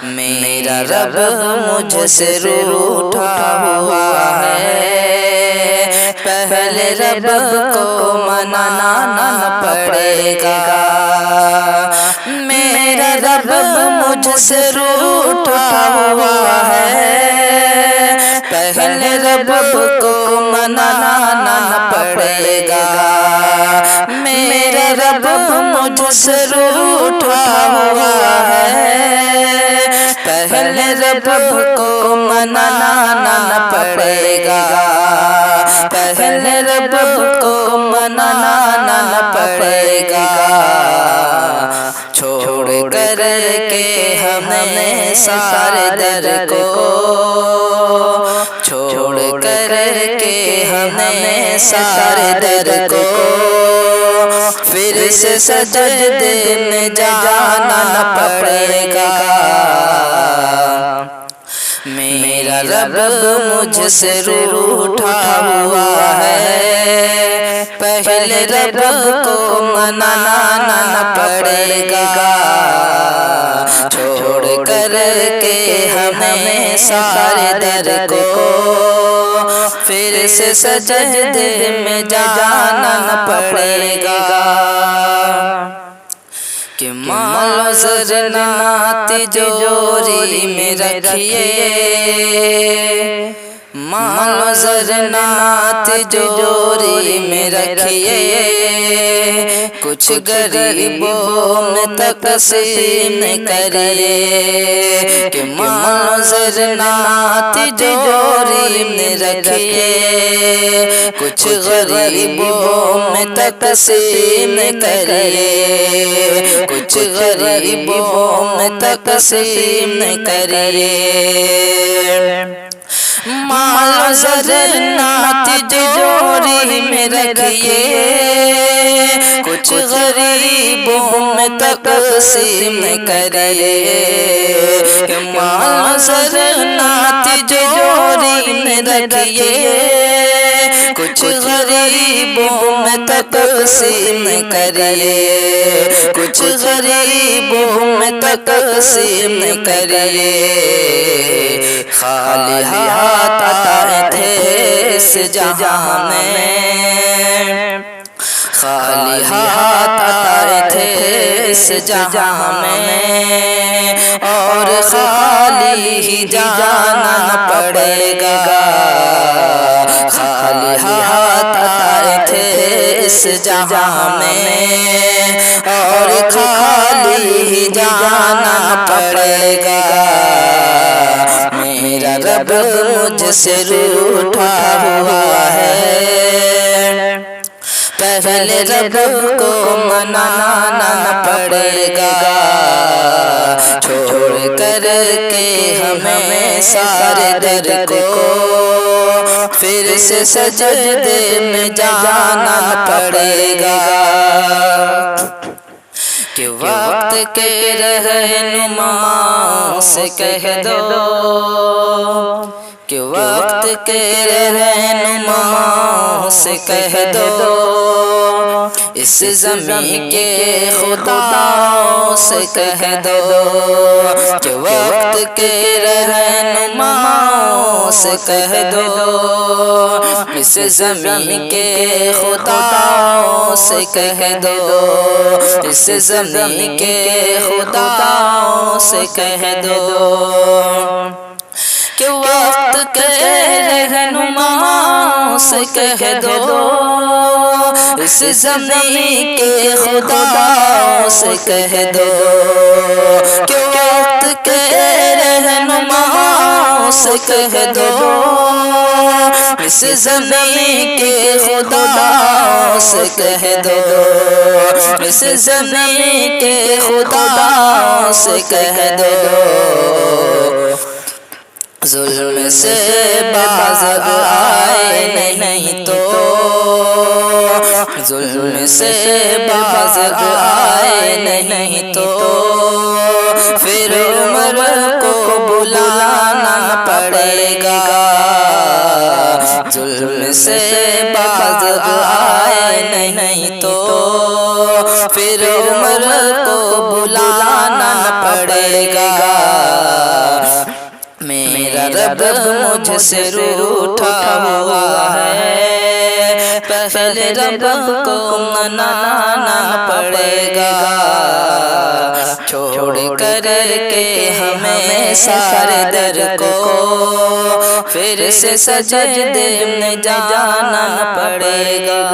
میرا رب مجھ سے روٹھا ہوا ہے، پہلے رب کو منانا پڑے گا۔ میرا رب مجھ سے روٹھا ہوا ہے، پہلے رب کو منانا پڑے گا۔ میرا رب مجھ سے روٹھا ہوا ہے، پہلے رب کو منانا پڑے گا۔ پہلے رب کو منانا پڑے گا۔ چھوڑ کر کے ہمیں سارے در کو، چھوڑ کر کے ہمیں سارے در کو، پھر سے سجدے میں جانا پڑے گا۔ میرا رب مجھ سے روٹھا ہوا ہے، پہلے رب کو منانا پڑے گا۔ چھوڑ کر کے ہمیں سارے در کو، پھر سے سجدے میں جانا پڑے گا۔ کہ مال و زر نہ تجوری میں رکھیے، مال و زر نہ تجوری میں رکھیے، کچھ غریبوں میں تقسیم کریے۔ کہ مال و زر نہ تجوری میں رکھیے، کچھ غریبوں میں تقسیم کریے، کچھ غریبوں میں تقسیم کریے۔ مال و زر نہ تجوری میں رکھیے، کچھ غریبوں میں تقسیم کریے۔ کہ مال و زر نہ تجوری میں رکھیے، کچھ غریبوں میں تقسیم کریے، کچھ غریبوں میں تقسیم کریے۔ خالی ہاتھ آئے تھے اس جہاں میں، خالی ہاتھ آئے تھے اس جہاں میں، اور خالی ہی جانا پڑے گا۔ خالی ہاتھ آئے تھے اس جہاں میں، اور خالی ہی جانا پڑے گا۔ میرا رب مجھ سے روٹھا ہوا ہے، پہلے رب کو منانا پڑے گا۔ چھوڑ کر کے ہمیں سارے در کو، پھر سے سجدے میں جانا پڑے گا۔ کہ وقت کے رہنما سے کہہ دو، کہ وقت کے رہنما سے کہہ دو، اس زمین کے خدا سے کہہ دو۔ کہ وقت کے رہنما سے کہہ دو، اس زمین کے خدا سے کہہ دو، اس زمین کے خدا سے کہہ دو۔ کہ وقت کے رہنما سے کہہ دو، اس زمین کے خدا سے کہہ دو۔ کہ وقت کے رہنما سے کہہ دو، اس زمین کے خدا سے کہہ دو، اس زمین کے خدا سے کہہ دو۔ ظلم سے باز آئے نہیں تو، ظلم سے باز آئے نہیں تو، پھر عمر کو بلانا پڑے گا۔ ظلم سے باز آئے نہیں تو، پھر عمر کو بلانا پڑے گا۔ میرا رب مجھ سے روٹھا ہوا ہے، پہلے رب کو منانا پڑے گا، چھوڑ کر کے ہمیں سارے در کو پھر سے سجدے میں جانا پڑے گا۔